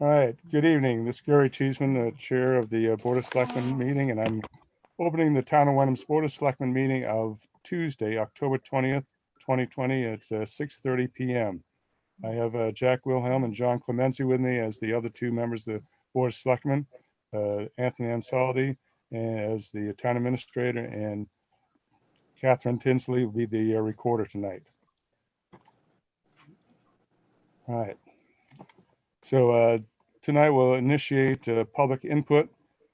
All right, good evening. This is Gary Cheeseman, the chair of the Board of Selectmen meeting, and I'm opening the Town of Wenham's Board of Selectmen meeting of Tuesday, October 20th, 2020. It's 6:30 p.m. I have Jack Wilhelm and John Clemency with me as the other two members of the Board of Selectmen, Anthony Ansaldi as the town administrator, and Catherine Tinsley will be the recorder tonight. All right. So tonight we'll initiate public input.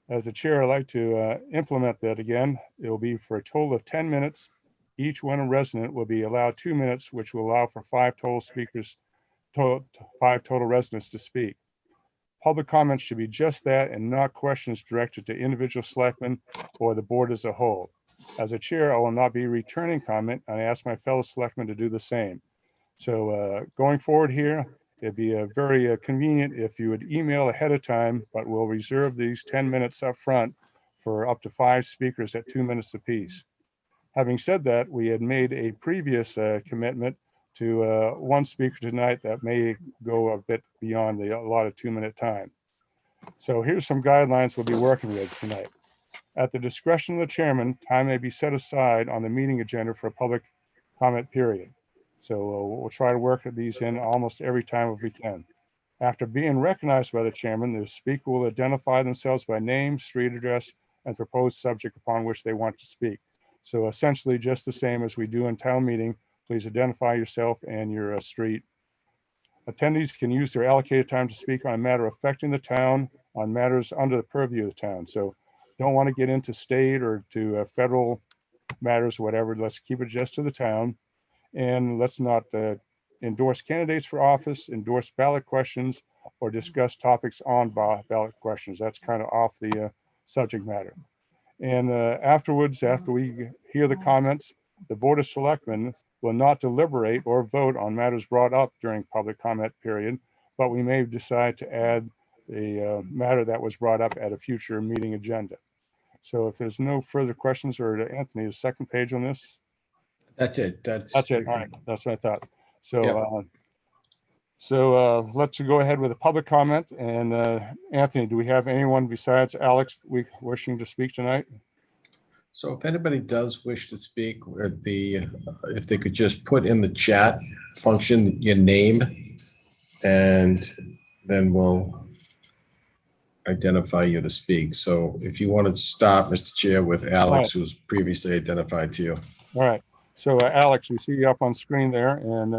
As the chair, I'd like to implement that again. It will be for a total of 10 minutes. Each Wenham resident will be allowed 2 minutes, which will allow for 5 total speakers, 5 total residents to speak. Public comments should be just that and not questions directed to individual selectmen or the board as a whole. As a chair, I will not be returning comment, and I ask my fellow selectmen to do the same. So going forward here, it'd be very convenient if you would email ahead of time, but we'll reserve these 10 minutes up front for up to 5 speakers at 2 minutes apiece. Having said that, we had made a previous commitment to 1 speaker tonight that may go a bit beyond the allotted 2-minute time. So here's some guidelines we'll be working with tonight. At the discretion of the chairman, time may be set aside on the meeting agenda for a public comment period. So we'll try to work these in almost every time if we can. After being recognized by the chairman, the speaker will identify themselves by name, street address, and proposed subject upon which they want to speak. So essentially just the same as we do in town meeting. Please identify yourself and your street. Attendees can use their allocated time to speak on a matter affecting the town, on matters under the purview of the town. So don't want to get into state or to federal matters, whatever. Let's keep it just to the town. And let's not endorse candidates for office, endorse ballot questions, or discuss topics on ballot questions. That's kind of off the subject matter. And afterwards, after we hear the comments, the Board of Selectmen will not deliberate or vote on matters brought up during public comment period, but we may decide to add a matter that was brought up at a future meeting agenda. So if there's no further questions, or Anthony, the second page on this? That's it. That's it. All right. That's what I thought. So, Yep. Let's go ahead with a public comment. And Anthony, do we have anyone besides Alex wishing to speak tonight? So if anybody does wish to speak, if they could just put in the chat function your name, and then we'll identify you to speak. So if you want to start, Mr. Chair, with Alex, who's previously identified to you. All right. So Alex, we see you up on screen there, and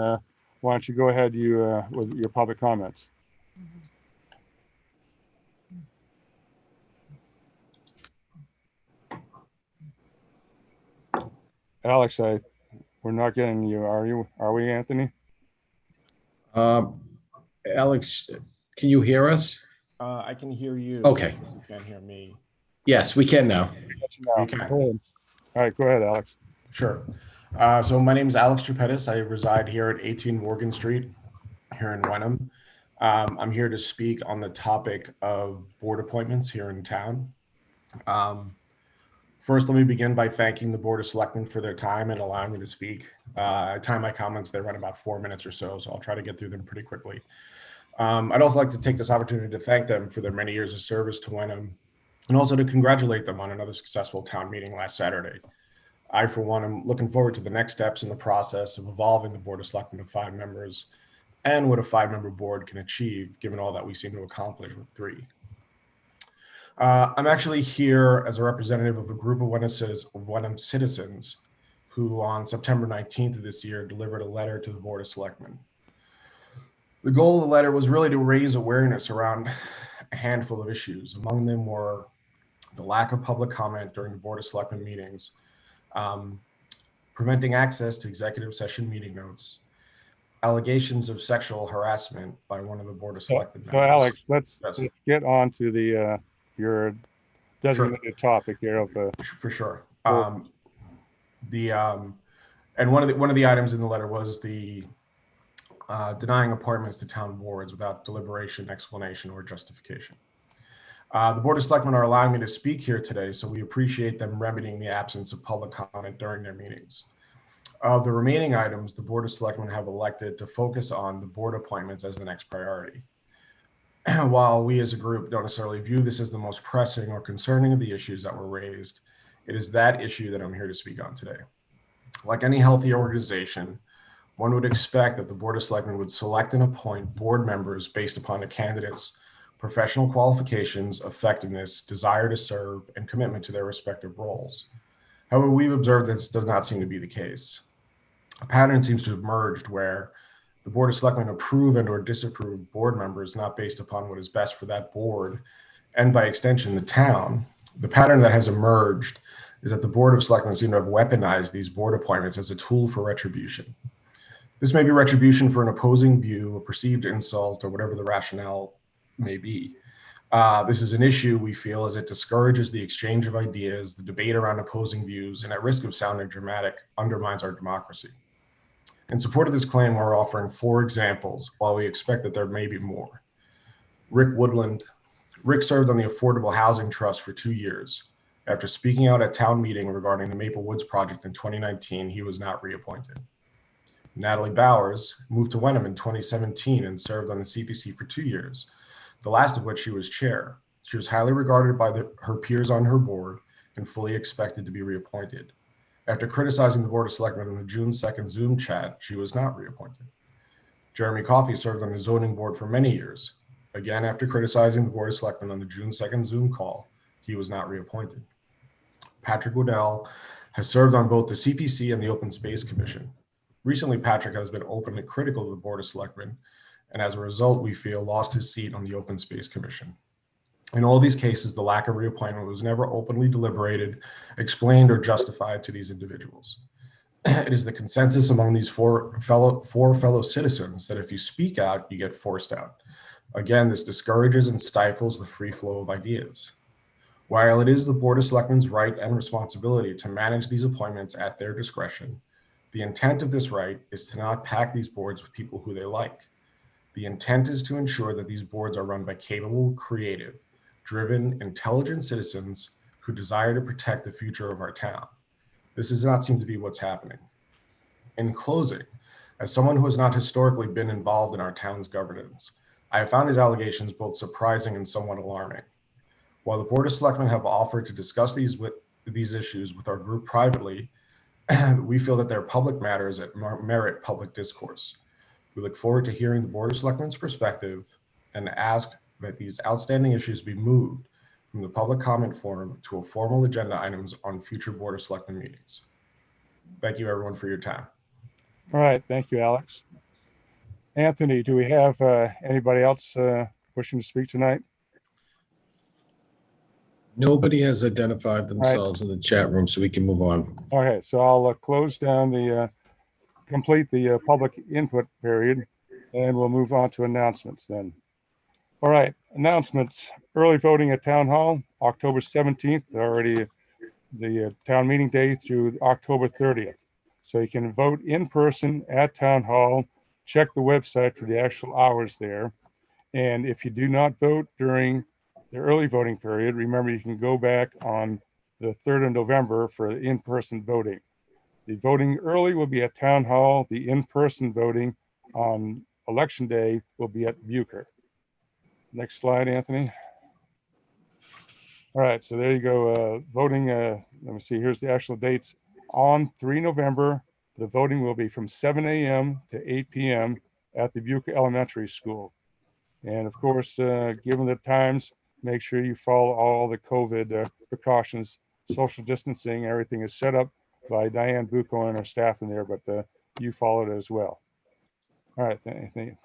why don't you go ahead with your public comments? Alex, we're not getting you. Are we, Anthony? Alex, can you hear us? I can hear you. Okay. You can't hear me. Yes, we can now. You can. All right, go ahead, Alex. Sure. So my name is Alex Trepettis. I reside here at 18 Morgan Street here in Wenham. I'm here to speak on the topic of board appointments here in town. First, let me begin by thanking the Board of Selectmen for their time and allowing me to speak. I time my comments, they run about 4 minutes or so I'll try to get through them pretty quickly. I'd also like to take this opportunity to thank them for their many years of service to Wenham, and also to congratulate them on another successful town meeting last Saturday. I, for one, am looking forward to the next steps in the process of evolving the Board of Selectmen to 5 members and what a 5-member board can achieve, given all that we seem to accomplish with 3. I'm actually here as a representative of a group of Wenham citizens who on September 19th of this year delivered a letter to the Board of Selectmen. The goal of the letter was really to raise awareness around a handful of issues. Among them were the lack of public comment during the Board of Selectmen meetings, preventing access to executive session meeting notes, allegations of sexual harassment by one of the Board of Selectmen members. So Alex, let's get on to your designated topic here of for sure. And one of the items in the letter was the denying appointments to town boards without deliberation, explanation, or justification. The Board of Selectmen are allowing me to speak here today, so we appreciate them remedying the absence of public comment during their meetings. Of the remaining items, the Board of Selectmen have elected to focus on the board appointments as the next priority. while we as a group don't necessarily view this as the most pressing or concerning of the issues that were raised, it is that issue that I'm here to speak on today. Like any healthy organization, one would expect that the Board of Selectmen would select and appoint board members based upon a candidate's professional qualifications, effectiveness, desire to serve, and commitment to their respective roles. However, we've observed this does not seem to be the case. A pattern seems to have emerged where the Board of Selectmen approve and or disapprove board members not based upon what is best for that board and by extension the town. The pattern that has emerged is that the Board of Selectmen seem to have weaponized these board appointments as a tool for retribution. This may be retribution for an opposing view, a perceived insult, or whatever the rationale may be. This is an issue we feel as it discourages the exchange of ideas, the debate around opposing views, and at risk of sounding dramatic, undermines our democracy. In support of this claim, we're offering 4 examples, while we expect that there may be more. Rick Woodland. Rick served on the Affordable Housing Trust for 2 years. After speaking out at town meeting regarding the Maple Woods project in 2019, he was not reappointed. Natalie Bowers moved to Wenham in 2017 and served on the CPC for 2 years, the last of which she was chair. She was highly regarded by her peers on her board and fully expected to be reappointed. After criticizing the Board of Selectmen on the June 2nd Zoom chat, she was not reappointed. Jeremy Coffey served on the zoning board for many years. Again, after criticizing the Board of Selectmen on the June 2nd Zoom call, he was not reappointed. Patrick Waddell has served on both the CPC and the Open Space Commission. Recently, Patrick has been openly critical of the Board of Selectmen, and as a result, we feel lost his seat on the Open Space Commission. In all these cases, the lack of reappointment was never openly deliberated, explained, or justified to these individuals. It is the consensus among these four fellow citizens that if you speak out, you get forced out. Again, this discourages and stifles the free flow of ideas. While it is the Board of Selectmen's right and responsibility to manage these appointments at their discretion, the intent of this right is to not pack these boards with people who they like. The intent is to ensure that these boards are run by capable, creative, driven, intelligent citizens who desire to protect the future of our town. This does not seem to be what's happening. In closing, as someone who has not historically been involved in our town's governance, I have found these allegations both surprising and somewhat alarming. While the Board of Selectmen have offered to discuss these issues with our group privately, we feel that they're public matters that merit public discourse. We look forward to hearing the Board of Selectmen's perspective and ask that these outstanding issues be moved from the public comment forum to a formal agenda items on future Board of Selectmen meetings. Thank you everyone for your time. All right, thank you, Alex. Anthony, do we have anybody else wishing to speak tonight? Nobody has identified themselves in the chat room, so we can move on. Okay, so I'll close down complete the public input period, and we'll move on to announcements then. All right, announcements. Early voting at Town Hall, October 17th, already the town meeting day through October 30th. So you can vote in person at Town Hall, check the website for the actual hours there. And if you do not vote during the early voting period, remember you can go back on the 3rd of November for in-person voting. The voting early will be at Town Hall. The in-person voting on Election Day will be at Bucher. Next slide, Anthony. All right, so there you go. Voting, let me see, here's the actual dates. On 3 November, the voting will be from 7 a.m. to 8 p.m. at the Bucher Elementary School. And of course, given the times, make sure you follow all the COVID precautions, social distancing, everything is set up by Diane Bucco and her staff in there, but you follow it as well. All right,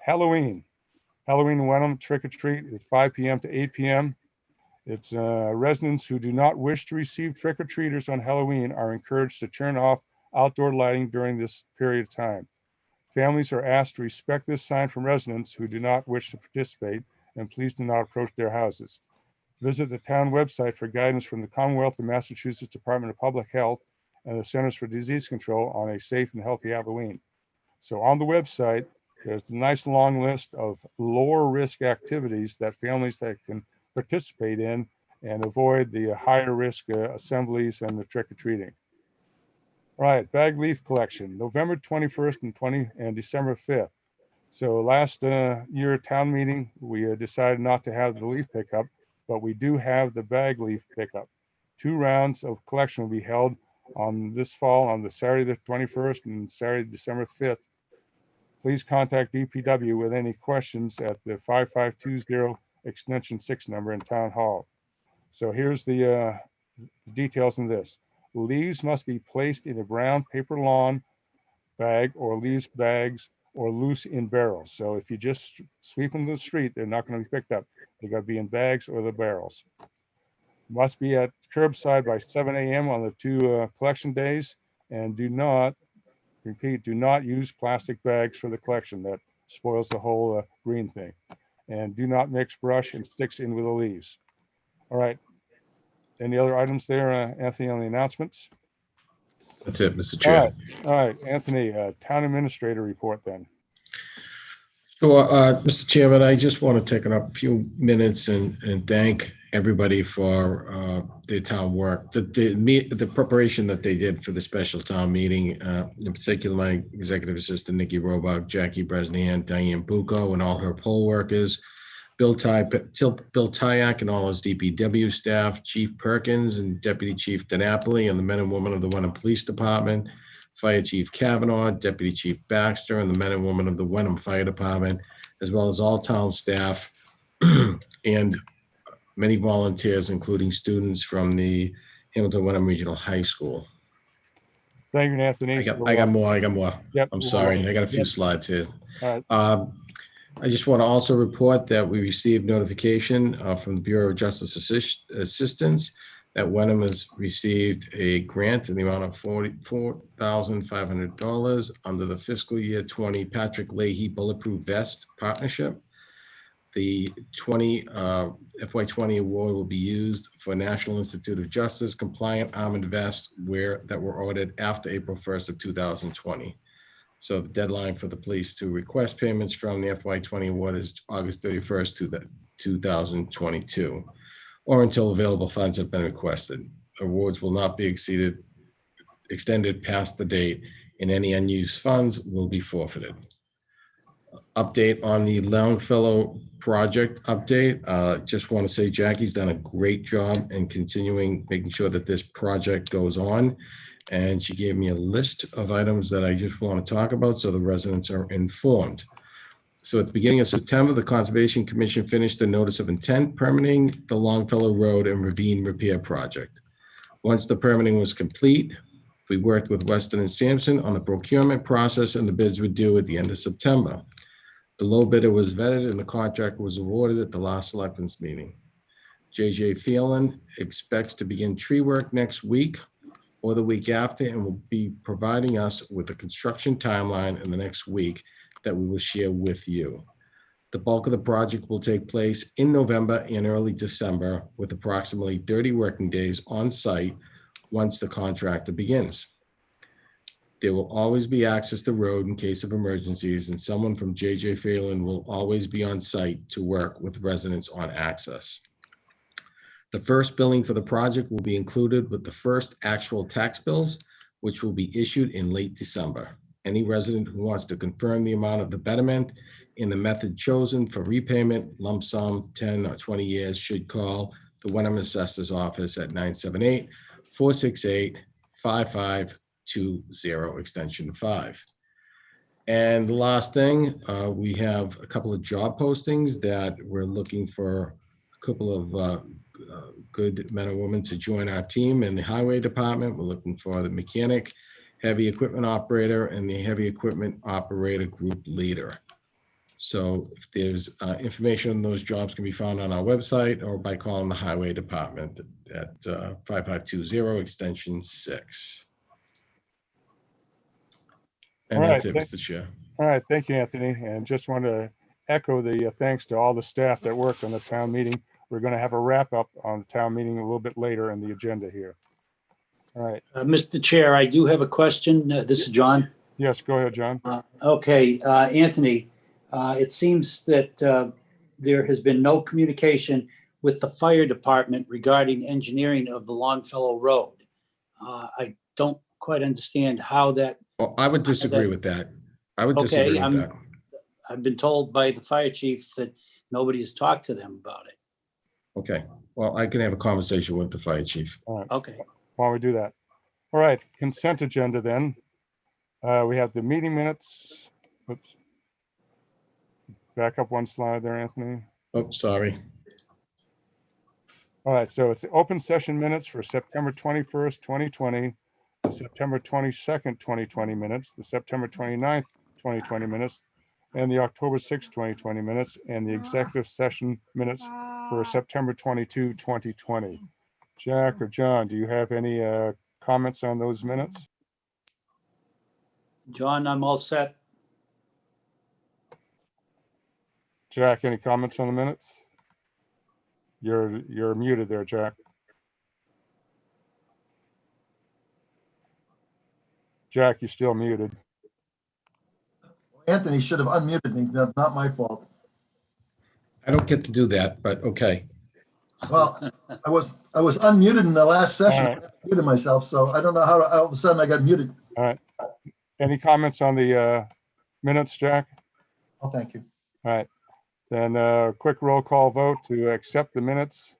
Halloween in Wenham, trick or treat at 5 p.m. to 8 p.m. It's residents who do not wish to receive trick or treaters on Halloween are encouraged to turn off outdoor lighting during this period of time. Families are asked to respect this sign from residents who do not wish to participate, and please do not approach their houses. Visit the town website for guidance from the Commonwealth of Massachusetts Department of Public Health and the Centers for Disease Control on a safe and healthy Halloween. So on the website, there's a nice long list of lower risk activities that families that can participate in and avoid the higher risk assemblies and the trick or treating. All right, bag leaf collection, November 21st and December 5th. So last year town meeting, we decided not to have the leaf pickup, but we do have the bag leaf pickup. 2 rounds of collection will be held on this fall on the Saturday the 21st and Saturday December 5th. Please contact DPW with any questions at the 5520 extension 6 number in Town Hall. So here's the details in this. Leaves must be placed in a brown paper lawn bag or leaves bags or loose in barrels. So if you just sweep them to the street, they're not going to be picked up. They got to be in bags or the barrels. Must be at curbside by 7 a.m. on the 2 collection days, and do not use plastic bags for the collection. That spoils the whole green thing. And do not mix brush and sticks in with the leaves. All right. Any other items there, Anthony, on the announcements? That's it, Mr. All Chair. right. All right, Anthony, town administrator report then. So, Mr. Chairman, I just want to take a few minutes and thank everybody for their town work, the preparation that they did for the special town meeting, in particular, my executive assistant, Nikki Robach, Jackie Bresnian, Diane Bucco, and all her poll workers, Bill Tyak and all his DPW staff, Chief Perkins and Deputy Chief DiNapoli, and the men and women of the Wenham Police Department, Fire Chief Kavanaugh, Deputy Chief Baxter, and the men and women of the Wenham Fire Department, as well as all town staff and many volunteers, including students from the Hamilton Wenham Regional High School. Thank you, Anthony. I got more. Yep. I'm sorry. I got a few slides here. All right. I just want to also report that we received notification from the Bureau of Justice Assistance that Wenham has received a grant in the amount of $44,500 under the fiscal year 20 Patrick Leahy Bulletproof Vest Partnership. The FY20 award will be used for National Institute of Justice compliant armored vests that were ordered after April 1st of 2020. So the deadline for the police to request payments from the FY20 award is August 31st, 2022, or until available funds have been requested. Awards will not be extended past the date, and any unused funds will be forfeited. Update on the Longfellow project update. Just want to say Jackie's done a great job in making sure that this project goes on. And she gave me a list of items that I just want to talk about so the residents are informed. So at the beginning of September, the Conservation Commission finished the notice of intent permitting the Longfellow Road and Ravine Repair Project. Once the permitting was complete, we worked with Weston and Sampson on the procurement process, and the bids were due at the end of September. The low bidder was vetted and the contract was awarded at the last selectmen's meeting. J.J. Phelan expects to begin tree work next week or the week after, and will be providing us with a construction timeline in the next week that we will share with you. The bulk of the project will take place in November and early December, with approximately 30 working days on site once the contractor begins. There will always be access to the road in case of emergencies, and someone from J.J. Phelan will always be on site to work with residents on access. The first billing for the project will be included with the first actual tax bills, which will be issued in late December. Any resident who wants to confirm the amount of the betterment and the method chosen for repayment, lump sum, 10 or 20 years, should call the Wenham Assessor's Office at 978-468-5520, extension 5. And the last thing, we have a couple of job postings that we're looking for a couple of good men and women to join our team in the highway department. We're looking for the mechanic, heavy equipment operator, and the heavy equipment operator group leader. So if there's information on those jobs can be found on our website or by calling the highway department at 5520 extension 6. And All that's right, it, Mr. Chair. All right, thank you, Anthony. And just want to echo the thanks to all the staff that worked on the town meeting. We're going to have a wrap up on the town meeting a little bit later in the agenda here. All right. Mr. Chair, I do have a question. This is John. Yes, go ahead, John. Okay, Anthony, it seems that there has been no communication with the fire department regarding engineering of the Longfellow Road. I don't quite understand how that. Well, I would disagree with that. I would Okay, disagree with that. I've been told by the fire chief that nobody has talked to them about it. Okay, well, I can have a conversation with the fire chief. All right. Okay. Why don't we do that? All right, consent agenda then. We have the meeting minutes. Oops. Back up one slide there, Anthony. Oh, sorry. All right, so it's the open session minutes for September 21st, 2020, the September 22nd, 2020 minutes, the September 29th, 2020 minutes, and the October 6th, 2020 minutes, and the executive session minutes for September 22, 2020. Jack or John, do you have any comments on those minutes? John, I'm all set. Jack, any comments on the minutes? You're muted there, Jack. Jack, you're still muted. Anthony should have unmuted me. That's not my fault. I don't get to do that, but okay. Well, I was unmuted in the last session. All right. I muted myself, so I don't know how all of a sudden I got muted. All right. Any comments on the minutes, Jack? Oh, thank you. All right. Then quick roll call vote to accept the minutes.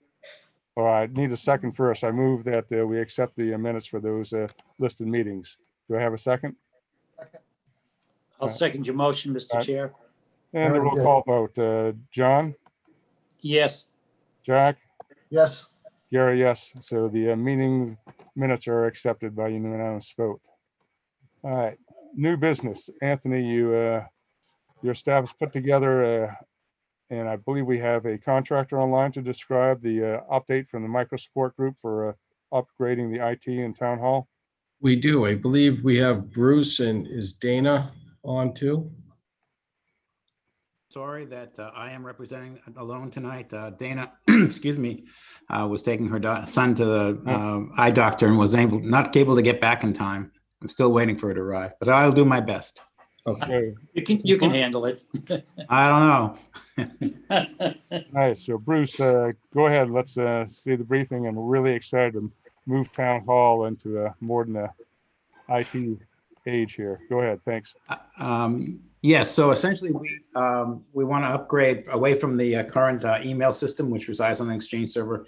Or I need a second first. I move that we accept the minutes for those listed meetings. Do I have a second? I'll second your motion, Mr. Right. Chair. And the Very roll good. call vote. John, Yes. Jack, Yes, Gary, yes. So the meeting minutes are accepted by unanimous vote. All right. New business. Anthony, your staff has put together and I believe we have a contractor online to describe the update from the micro support group for upgrading the IT in town hall. We do. I believe we have Bruce, and is Dana on too? Sorry that I am representing alone tonight. Dana, excuse me, was taking her son to the eye doctor and was not able to get back in time. I'm still waiting for her to arrive, but I'll do my best. Okay. So, You can handle it. I don't know. nice. So Bruce, go ahead. Let's see the briefing. And we're really excited to move town hall into more than a IT age here. Go ahead. Thanks. Yes, so essentially we want to upgrade away from the current email system, which resides on an Exchange server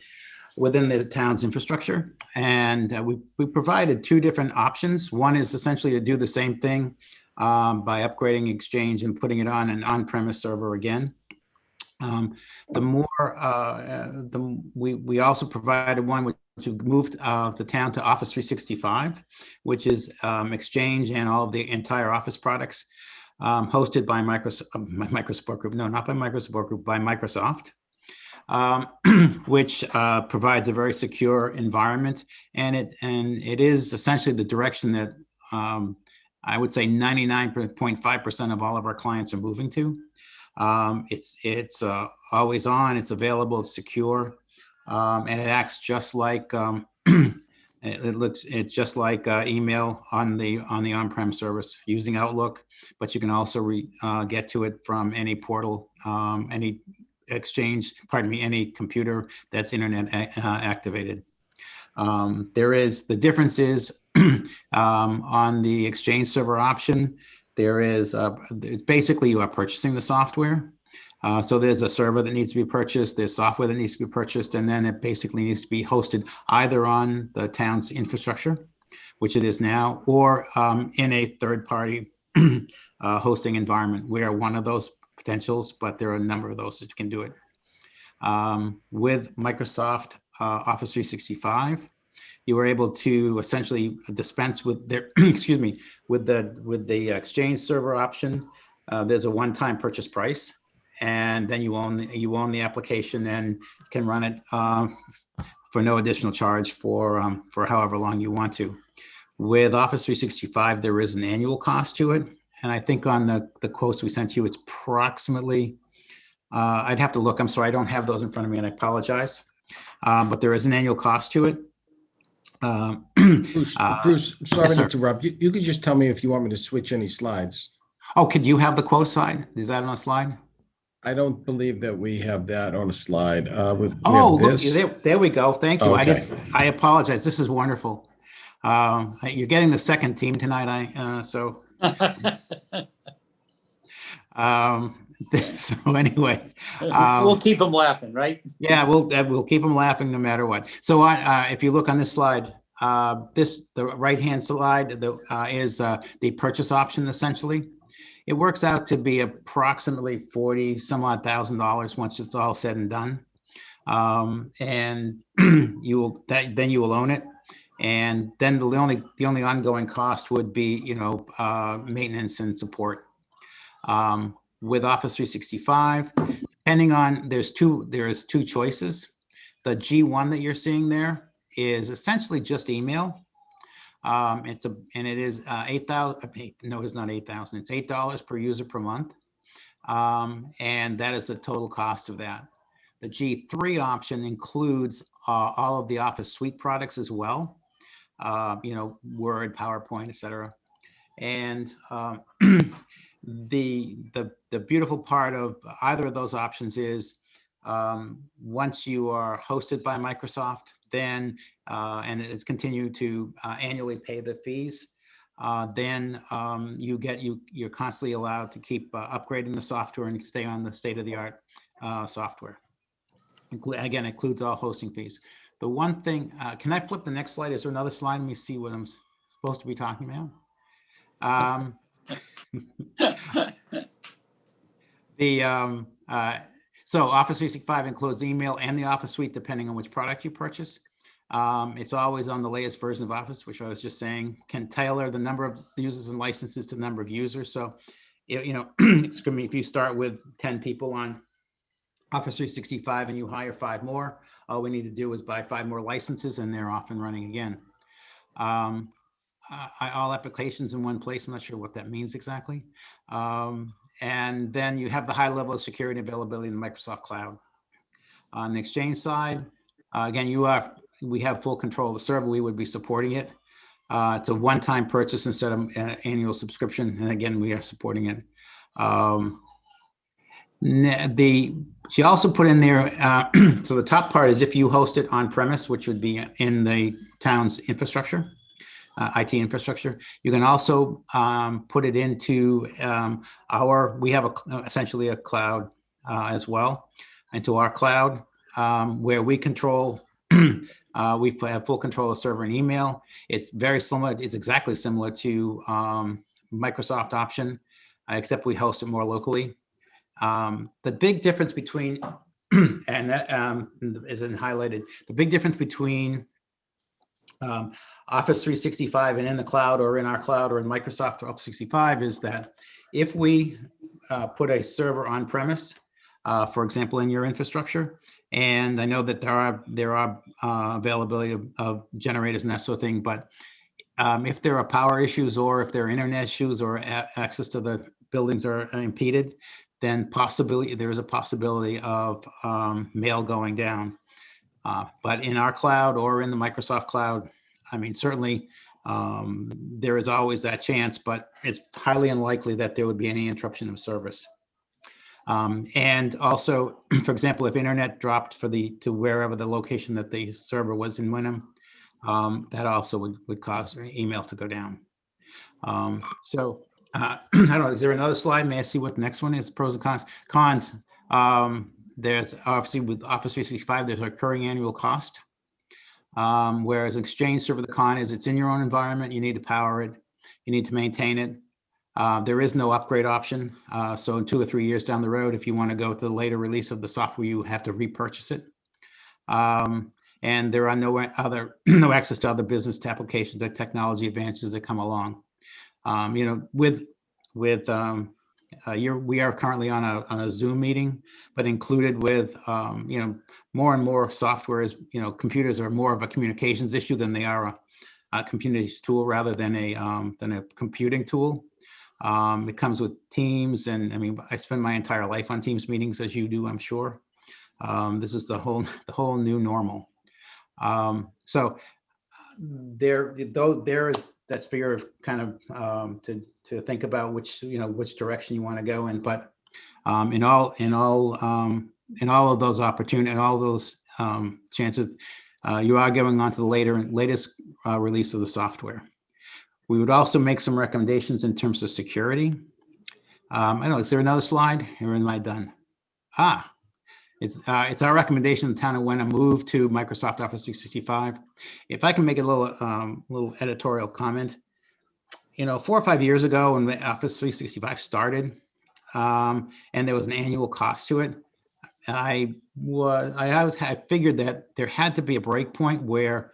within the town's infrastructure. And we provided two different options. One is essentially to do the same thing by upgrading Exchange and putting it on an on-premise server again. We also provided one which moved the town to Office 365, which is Exchange and all of the entire Office products hosted by Microsoft Group. No, not by Microsoft Group, by Microsoft, which provides a very secure environment. And it is essentially the direction that I would say 99.5% of all of our clients are moving to. It's always on, it's available, it's secure, and it acts just like it's just like email on the on-prem service using Outlook, but you can also get to it from any portal, any Exchange, any computer that's internet activated. The difference is on the Exchange server option, it's basically you are purchasing the software. So there's a server that needs to be purchased, there's software that needs to be purchased, and then it basically needs to be hosted either on the town's infrastructure, which it is now, or in a third-party hosting environment. We are one of those potentials, but there are a number of those that you can do it. With Microsoft Office 365, you were able to essentially dispense with their, excuse me, with the Exchange server option. There's a one-time purchase price, and then you own the application and can run it for no additional charge for however long you want to. With Office 365, there is an annual cost to it, and I think on the quotes we sent you, it's approximately. I'd have to look. I'm sorry, I don't have those in front of me, and I apologize. But there is an annual cost to it. Bruce, sorry yes, to interrupt. You could just tell me if you want me to switch any slides. Oh, could you have the quote side? Is that on a slide? I don't believe that we have that on a slide. We Oh, have look, this. there we go. Thank you. Okay. I apologize. This is wonderful. You're getting the second team tonight. So anyway, We'll keep them laughing, right? yeah, we'll keep them laughing no matter what. So if you look on this slide, the right-hand slide is the purchase option essentially. It works out to be approximately 40 some odd $1,000 once it's all said and done. And then you will own it. And then the only ongoing cost would be, maintenance and support. With Office 365, depending on, there is two choices. The G1 that you're seeing there is essentially just email. It is 8,000. No, it's not 8,000. It's $8 per user per month. And that is the total cost of that. The G3 option includes all of the Office Suite products as well. Word, PowerPoint, etc. And the beautiful part of either of those options is once you are hosted by Microsoft, then and it's continued to annually pay the fees, then you're constantly allowed to keep upgrading the software and stay on the state-of-the-art software. Again, it includes all hosting fees. The one thing, can I flip the next slide? Is there another slide? Let me see what I'm supposed to be talking about. So Office 365 includes email and the Office Suite, depending on which product you purchase. It's always on the latest version of Office, which I was just saying, can tailor the number of users and licenses to the number of users. So, it's going to be, if you start with 10 people on Office 365 and you hire 5 more, all we need to do is buy 5 more licenses and they're off and running again. All applications in one place. I'm not sure what that means exactly. And then you have the high level of security and availability in the Microsoft Cloud. On the Exchange side, again, we have full control of the server. We would be supporting it. It's a one-time purchase instead of an annual subscription. And again, we are supporting it. She also put in there, so the top part is if you host it on premise, which would be in the town's infrastructure, IT infrastructure. You can also put it into we have essentially a cloud as well, into our cloud where we control, we have full control of server and email. It's very similar. It's exactly similar to Microsoft option, except we host it more locally. The big difference between, and that isn't highlighted, the big difference between Office 365 and in the cloud or in our cloud or in Microsoft Office 365 is that if we put a server on premise, for example, in your infrastructure, and I know that there are availability of generators and that sort of thing, but if there are power issues or if there are internet issues or access to the buildings are impeded, then there is a possibility of mail going down. But in our cloud or in the Microsoft cloud, I mean, certainly there is always that chance, but it's highly unlikely that there would be any interruption of service. And also, for example, if internet dropped to wherever the location that the server was in Wenham, that also would cause email to go down. I don't know, is there another slide? May I see what the next one is? Pros and cons. Cons, there's obviously with Office 365, there's a recurring annual cost. Whereas Exchange Server, the con is it's in your own environment. You need to power it. You need to maintain it. There is no upgrade option. So in 2 or 3 years down the road, if you want to go to the later release of the software, you have to repurchase it. And there are no access to other business applications or technology advances that come along. We are currently on a Zoom meeting, but included with more and more software is computers are more of a communications issue than they are a communications tool rather than a computing tool. It comes with Teams, and I mean I spend my entire life on Teams meetings, as you do, I'm sure. This is the whole new normal. So that's for your kind of to think about which direction you want to go in. But in all of those opportunities and all those chances, you are going on to the latest release of the software. We would also make some recommendations in terms of security. I don't know, is there another slide or am I done? It's our recommendation the town of Wenham move to Microsoft Office 365. If I can make a little editorial comment, 4 or 5 years ago when the Office 365 started, and there was an annual cost to it, I always had figured that there had to be a break point where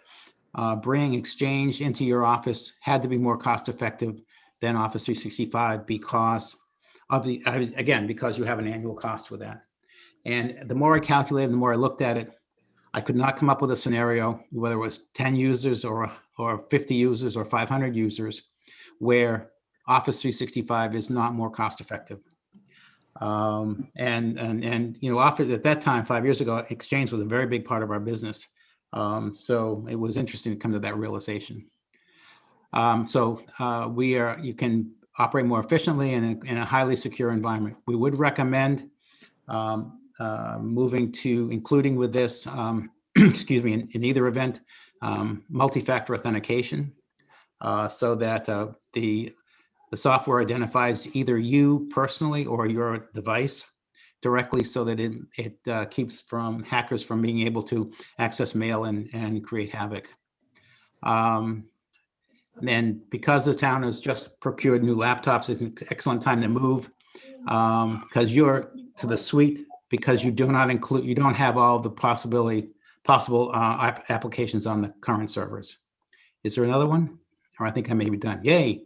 bringing Exchange into your office had to be more cost effective than Office 365 because because you have an annual cost with that. And the more I calculated, the more I looked at it, I could not come up with a scenario, whether it was 10 users or 50 users or 500 users, where Office 365 is not more cost effective. Office at that time, 5 years ago, Exchange was a very big part of our business. So it was interesting to come to that realization. You can operate more efficiently in a highly secure environment. We would recommend moving to including with this, excuse me, in either event, multi-factor authentication, so that the software identifies either you personally or your device directly, so that it keeps hackers from being able to access mail and create havoc. And because the town has just procured new laptops, it's an excellent time to move, because you're to the suite, because you don't have all the possible applications on the current servers. Is there another one? Or I think I may be done. Yay,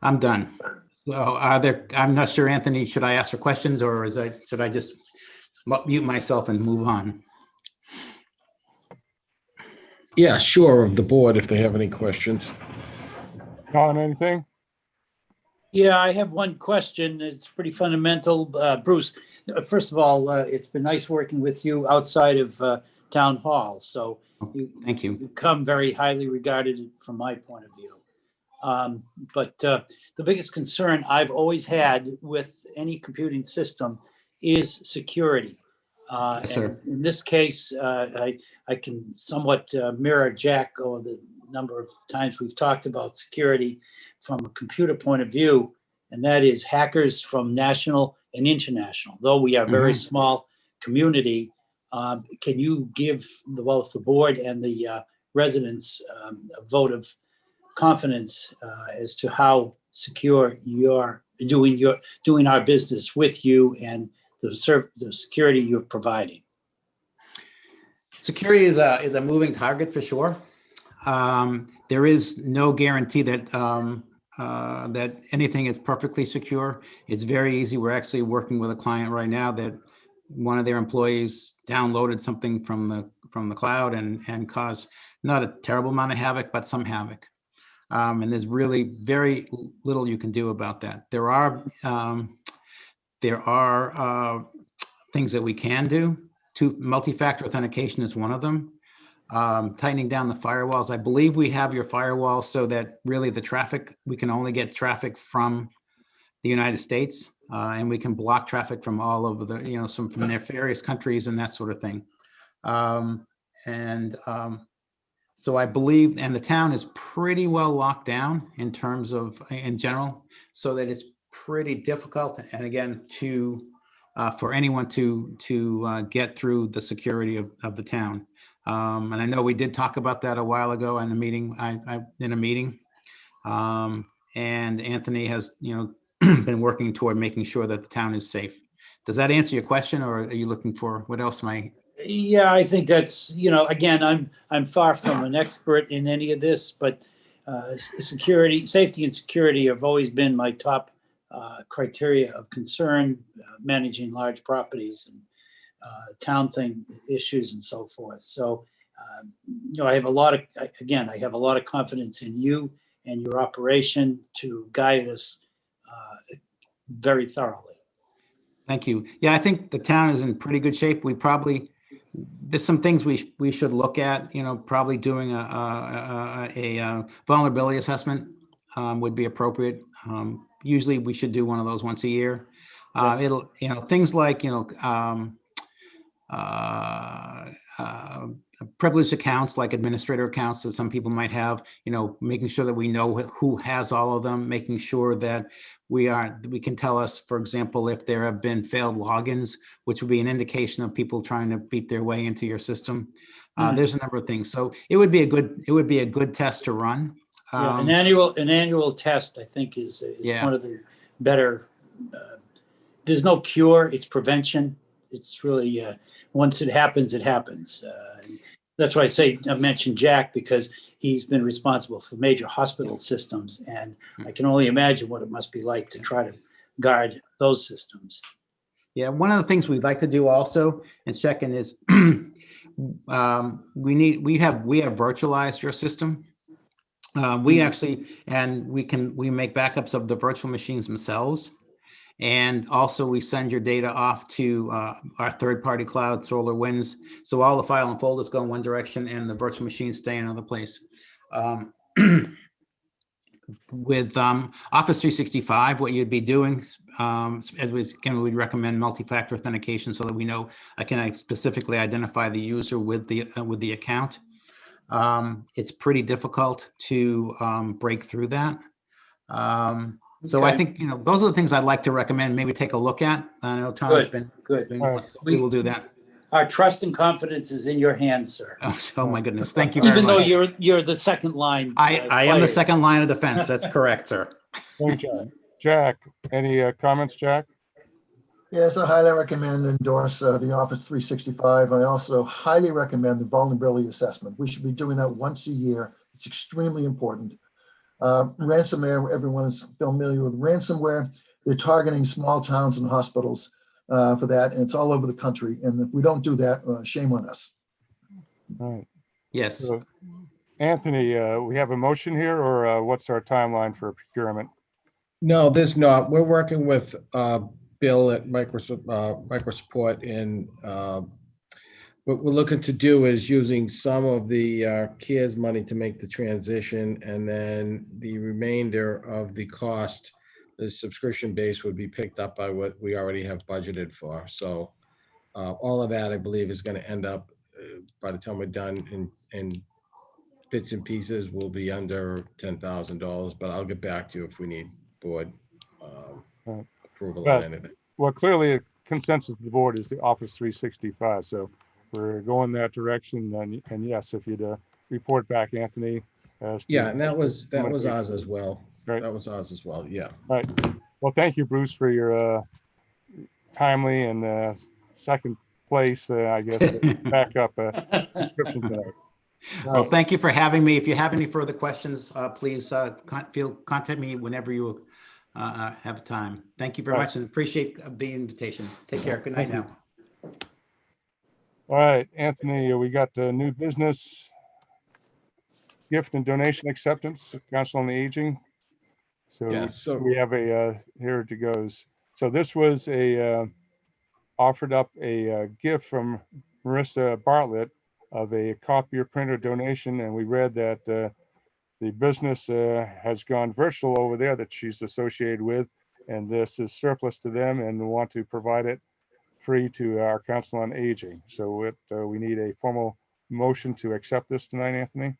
I'm done. So I'm not sure, Anthony, should I ask for questions, or should I just mute myself and move on? Yeah, sure, of the board, if they have any questions. John, anything? Yeah, I have one question. It's pretty fundamental. Bruce, first of all, it's been nice working with you outside of town hall. So Thank you. you come very highly regarded from my point of view. But the biggest concern I've always had with any computing system is security. Yes, sir. And in this case, I can somewhat mirror Jack over the number of times we've talked about security from a computer point of view, and that is hackers from national and international. Though we are a very small community, can you give both the board and the residents a vote of confidence as to how secure you're doing our business with you and the security you're providing? Security is a moving target for sure. There is no guarantee that that anything is perfectly secure. It's very easy. We're actually working with a client right now that one of their employees downloaded something from the cloud and caused not a terrible amount of havoc, but some havoc. And there's really very little you can do about that. There are things that we can do. Multi-factor authentication is one of them. Tightening down the firewalls. I believe we have your firewall so that really the traffic, we can only get traffic from the United States, and we can block traffic from all over from their various countries and that sort of thing. So I believe, and the town is pretty well locked down in terms of, in general, so that it's pretty difficult, and again, for anyone to get through the security of the town. And I know we did talk about that a while ago in a meeting. And Anthony has, been working toward making sure that the town is safe. Does that answer your question, or are you looking for what else? Yeah, I think that's, again, I'm far from an expert in any of this, but safety and security have always been my top criteria of concern, managing large properties and town thing issues and so forth. So, I have a lot of confidence in you and your operation to guide us very thoroughly. Thank you. Yeah, I think the town is in pretty good shape. There's some things we should look at, probably doing a vulnerability assessment would be appropriate. Usually we should do one of those once a year. Things like, privileged accounts like administrator accounts that some people might have, making sure that we know who has all of them, making sure that we can tell us, for example, if there have been failed logins, which would be an indication of people trying to beat their way into your system. There's a number of things. So it would be a good test to run. Yeah, an annual test, I think, is Yeah. one of the better. There's no cure; it's prevention. It's really once it happens, it happens. That's why I mentioned Jack, because he's been responsible for major hospital systems, and I can only imagine what it must be like to try to guard those systems. Yeah, one of the things we'd like to do also is check in is we have virtualized your system. We make backups of the virtual machines themselves. And also we send your data off to our third-party cloud, SolarWinds. So all the file and folders go in one direction and the virtual machines stay in another place. With Office 365, what you'd be doing, we'd recommend multi-factor authentication so that we know I can specifically identify the user with the account. It's pretty difficult to break through that. So I think, those are the things I'd like to recommend, maybe take a look at. I know Tom's been good. So we will do that. Our trust and confidence is in your hands, sir. Oh my goodness. Thank you very Even though much. you're the second line. I am the second line of defense. That's correct, sir. Thank you, Jack. Any comments, Jack? Yes, I highly recommend and endorse the Office 365. I also highly recommend the vulnerability assessment. We should be doing that once a year. It's extremely important. Ransomware, everyone is familiar with ransomware. They're targeting small towns and hospitals for that, and it's all over the country. And if we don't do that, shame on us. All right. Yes. So, Anthony, we have a motion here, or what's our timeline for procurement? No, there's not. We're working with Bill at Microsupport, and what we're looking to do is using some of the CARES money to make the transition, and then the remainder of the cost, the subscription base, would be picked up by what we already have budgeted for. So all of that, I believe, is going to end up, by the time we're done in bits and pieces, will be under $10,000. But I'll get back to you if we need board approval on anything. Well, clearly a consensus of the board is the Office 365. So we're going that direction. And yes, if you'd report back, Anthony. Yeah, and that was ours as well. Right. That was ours as well. Yeah. All right. Well, thank you, Bruce, for your timely and second place, I guess, backup description tonight. Well, thank you for having me. If you have any further questions, please contact me whenever you have time. Thank you very much, and appreciate the invitation. Take care. Good night now. All right, Anthony, we got the new business gift and donation acceptance, Council on the Aging. So, Yes, so we have here it goes. So this was offered up a gift from Marissa Bartlett of a copier printer donation, and we read that the business has gone virtual over there that she's associated with, and this is surplus to them, and we want to provide it free to our Council on Aging. So we need a formal motion to accept this tonight, Anthony.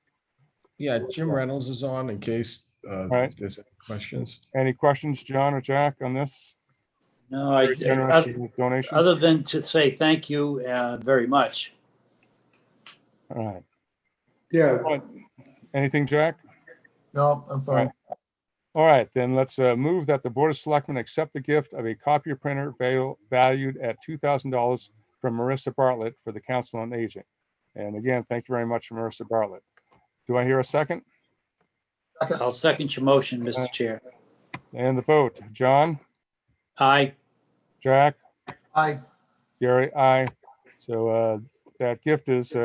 yeah, Jim Reynolds is on in case right. there's any questions. Any questions, John or Jack, on this? No, Very generous donation. other than to say thank you very much. All right. Yeah, Anything, Jack? No, I'm fine. All right, then let's move that the Board of Selectmen accept the gift of a copier printer valued at $2,000 from Marissa Bartlett for the Council on Aging. And again, thank you very much, Marissa Bartlett. Do I hear a second? I'll second your motion, Mr. Chair. And the vote, John, Aye. Jack, Aye. Gary, aye. So that gift is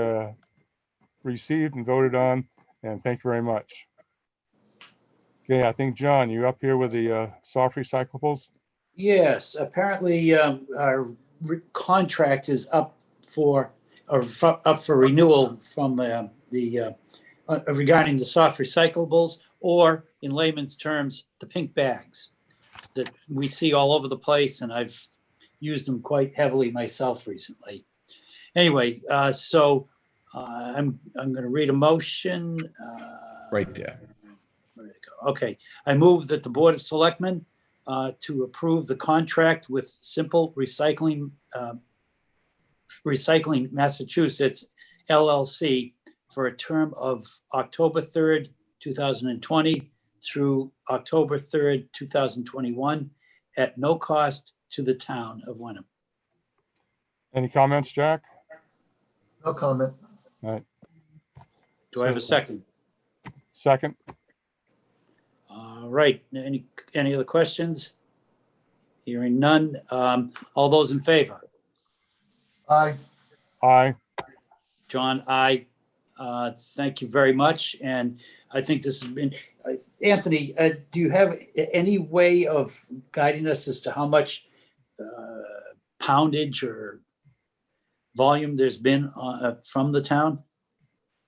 received and voted on, and thank you very much. Okay, I think, John, you up here with the soft recyclables? Yes, apparently our contract is up for renewal from regarding the soft recyclables, or in layman's terms, the pink bags that we see all over the place, and I've used them quite heavily myself recently. Anyway, so I'm going to read a motion. Right there. Where did it go? Okay, I move that the Board of Selectmen to approve the contract with Simple Recycling, Recycling Massachusetts LLC for a term of October 3rd, 2020 through October 3rd, 2021 at no cost to the town of Wenham. Any comments, Jack? No comment. All right. Do I have a second? Second. All right, any other questions? Hearing none. All those in favor? Aye. Aye. John, aye. Thank you very much. And I think this has been, Anthony, do you have any way of guiding us as to how much poundage or volume there's been from the town?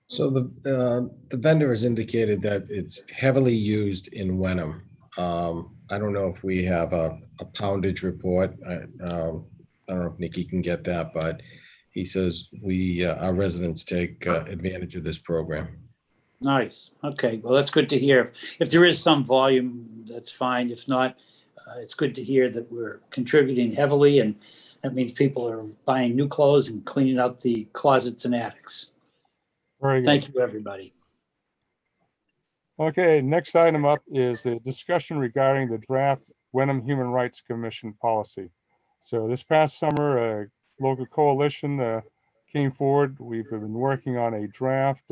So the vendor has indicated that it's heavily used in Wenham. I don't know if we have a poundage report. I don't know if Nikki can get that, but he says our residents take advantage of this program. Nice. Okay. Well, that's good to hear. If there is some volume, that's fine. If not, it's good to hear that we're contributing heavily, and that means people are buying new clothes and cleaning out the closets and attics. Very good. Thank you, everybody. Okay, next item up is the discussion regarding the draft Wenham Human Rights Commission policy. So this past summer, a local coalition came forward. We've been working on a draft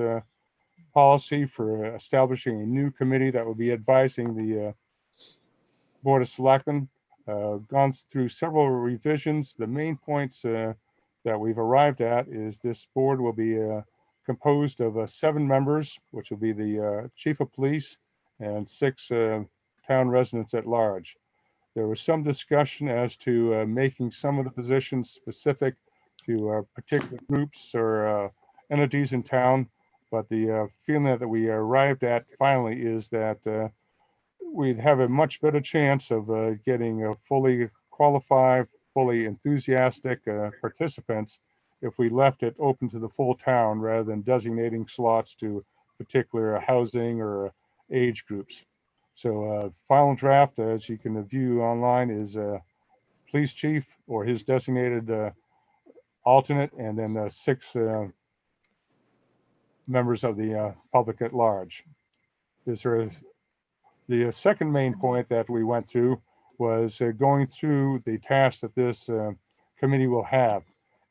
policy for establishing a new committee that will be advising the Board of Selectmen. Gone through several revisions. The main points that we've arrived at is this board will be composed of 7 members, which will be the chief of police and 6 town residents at large. There was some discussion as to making some of the positions specific to particular groups or entities in town, but the feeling that we arrived at finally is that we'd have a much better chance of getting fully qualified, fully enthusiastic participants if we left it open to the full town rather than designating slots to particular housing or age groups. So final draft, as you can view online, is police chief or his designated alternate, and then 6 members of the public at large. The second main point that we went through was going through the tasks that this committee will have.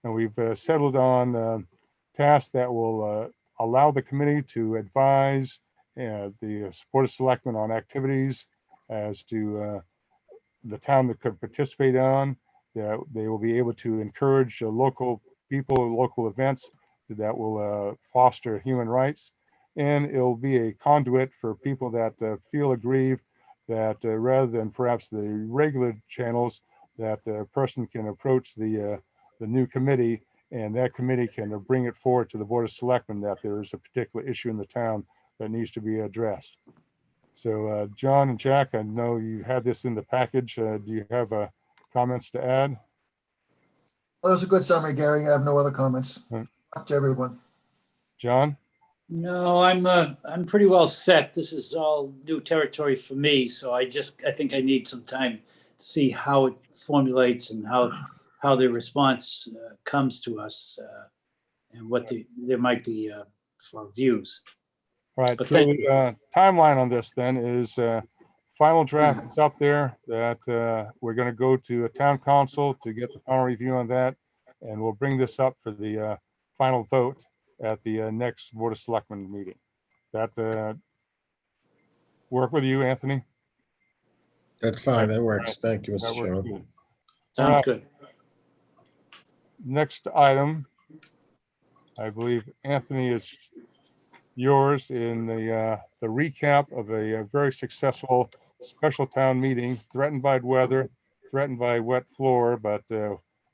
And we've settled on tasks that will allow the committee to advise the Board of Selectmen on activities as to the town that could participate on. They will be able to encourage local people, local events that will foster human rights. And it'll be a conduit for people that feel aggrieved that rather than perhaps the regular channels, that a person can approach the new committee, and that committee can bring it forward to the Board of Selectmen that there is a particular issue in the town that needs to be addressed. So John and Jack, I know you had this in the package. Do you have comments to add? Well, that was a good summary, Gary. I have no other comments. Up to everyone. John? No, I'm pretty well set. This is all new territory for me, so I think I need some time to see how it formulates and how the response comes to us and what there might be for views. Right, But so thank the timeline on this then is final draft is up there that we're going to go to a town council to get the final review on that, and we'll bring this up for the final vote at the next Board of Selectmen meeting. That work with you, Anthony? That's fine. That works. Thank you, That Mr. works Chairman. good. Sounds Alright. good. Next item, I believe Anthony is yours in the recap of a very successful special town meeting, threatened by weather, threatened by wet floor, but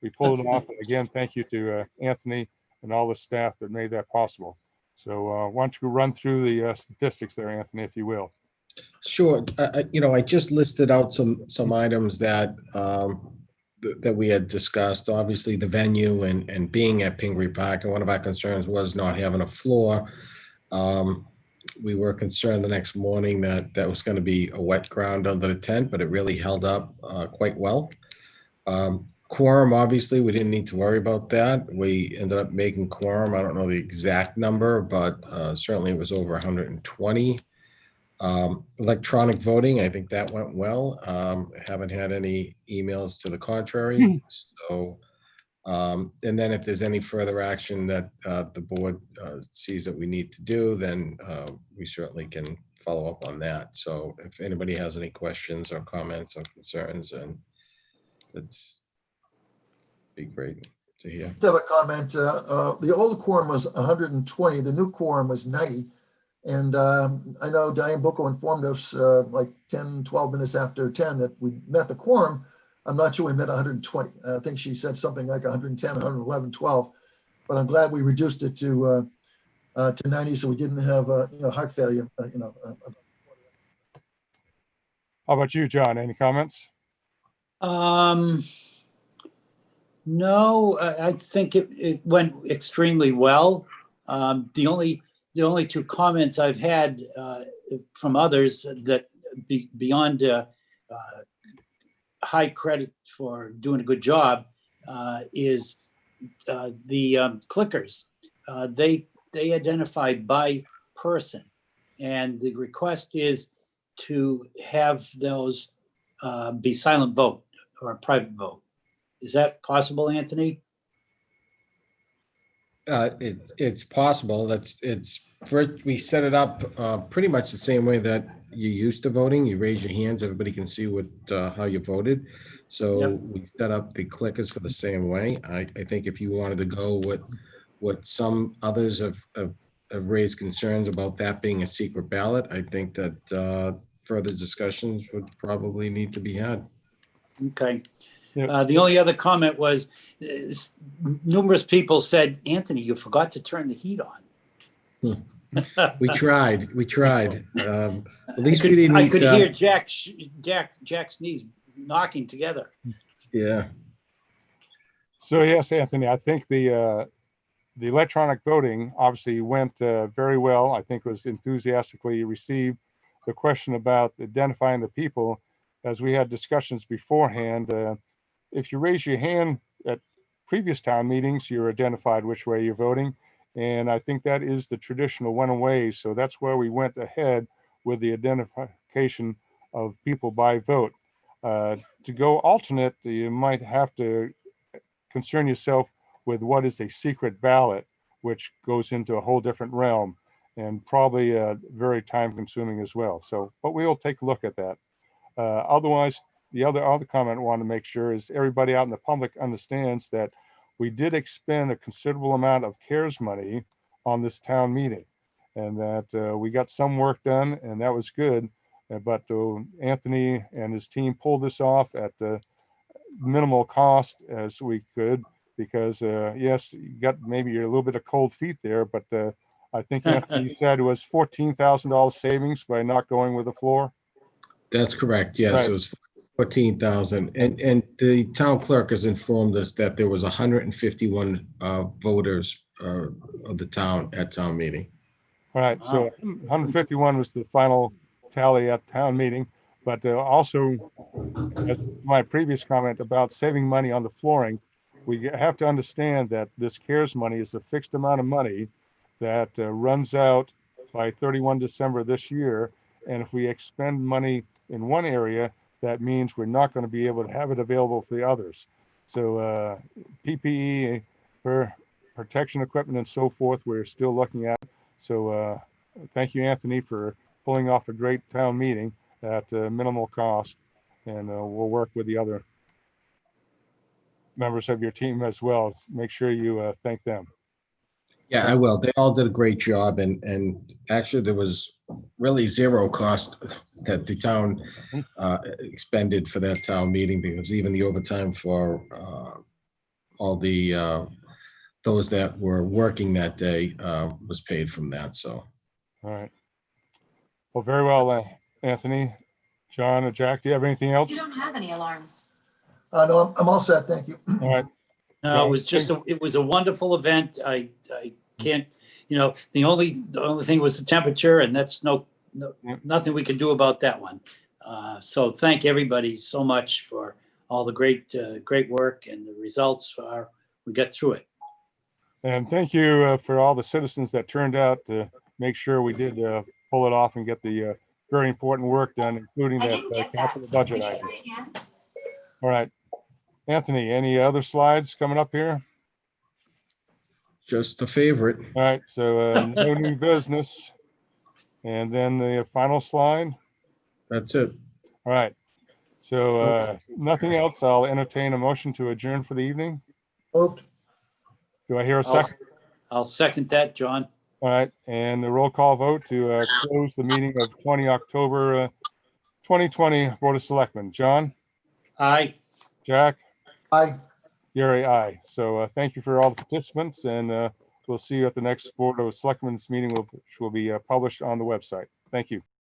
we pulled it off. And again, thank you to Anthony and all the staff that made that possible. So why don't you run through the statistics there, Anthony, if you will. Sure. I just listed out some items that that we had discussed, obviously the venue and being at Pingree Park, and one of our concerns was not having a floor. We were concerned the next morning that that was going to be a wet ground under the tent, but it really held up quite well. Quorum, obviously, we didn't need to worry about that. We ended up making quorum. I don't know the exact number, but certainly it was over 120. Electronic voting, I think that went well. Haven't had any emails to the contrary. So, and then if there's any further action that the board sees that we need to do, then we certainly can follow up on that. So if anybody has any questions or comments or concerns, and it's be great to hear. I have a comment. The old quorum was 120, the new quorum was 90. And I know Diane Bucco informed us like 10, 12 minutes after 10 that we met the quorum. I'm not sure we met 120. I think she said something like 110, 111, 12. But I'm glad we reduced it to 90 so we didn't have heart failure. How about you, John? Any comments? No, I think it went extremely well. The only two comments I've had from others that beyond high credit for doing a good job is the clickers. They identify by person, and the request is to have those be silent vote or a private vote. Is that possible, Anthony? It's possible. We set it up pretty much the same way that you used to voting. You raise your hands, everybody can see what how you voted. So Yep. we set up the clickers for the same way. I think if you wanted to go with what some others have raised concerns about that being a secret ballot, I think that further discussions would probably need to be had. Okay. Yeah. The only other comment was numerous people said, Anthony, you forgot to turn the heat on. We tried. At least we didn't. I could hear Jack's knees knocking together. Yeah. So yes, Anthony, I think the electronic voting obviously went very well. I think it was enthusiastically received. The question about identifying the people, as we had discussions beforehand, if you raise your hand at previous town meetings, you're identified which way you're voting. And I think that is the traditional Wenham way. So that's where we went ahead with the identification of people by vote. To go alternate, you might have to concern yourself with what is a secret ballot, which goes into a whole different realm and probably very time consuming as well. So, but we will take a look at that. Otherwise, the other comment I want to make sure is everybody out in the public understands that we did expend a considerable amount of CARES money on this town meeting, and that we got some work done, and that was good. But Anthony and his team pulled this off at the minimal cost as we could, because yes, you got maybe a little bit of cold feet there, but I think Anthony said it was $14,000 savings by not going with the floor. That's correct. Yes, Right. it was 14,000. And the town clerk has informed us that there was 151 voters of the town at town meeting. All right, so 151 was the final tally at town meeting, but also, as my previous comment about saving money on the flooring, we have to understand that this CARES money is a fixed amount of money that runs out by 31 December this year. And if we expend money in one area, that means we're not going to be able to have it available for the others. So PPE, for protection equipment and so forth, we're still looking at. So thank you, Anthony, for pulling off a great town meeting at minimal cost. And we'll work with the other members of your team as well. Make sure you thank them. Yeah, I will. They all did a great job, and actually there was really zero cost that the town expended for that town meeting, because even the overtime for all the those that were working that day was paid from that. So, all right. Well, very well, Anthony, John, and Jack. Do you have anything else? You don't have any alarms. No, I'm all set. Thank you. All right. No, it was just, it was a wonderful event. I can't, the only thing was the temperature, and that's nothing we can do about that one. So thank everybody so much for all the great work, and the results we got through it. And thank you for all the citizens that turned out to make sure we did pull it off and get the very important work done, including that capital budget item. All right. Anthony, any other slides coming up here? Just a favorite. All right. So no new business. And then the final slide. That's it. All right. So nothing else. I'll entertain a motion to adjourn for the evening. Moved. Do I hear a second? I'll second that, John. All right. And the roll call vote to close the meeting of 20 October 2020 Board of Selectmen. John? Aye. Jack? Aye. Gary, aye. So thank you for all the participants, and we'll see you at the next Board of Selectmen's meeting, which will be published on the website. Thank you.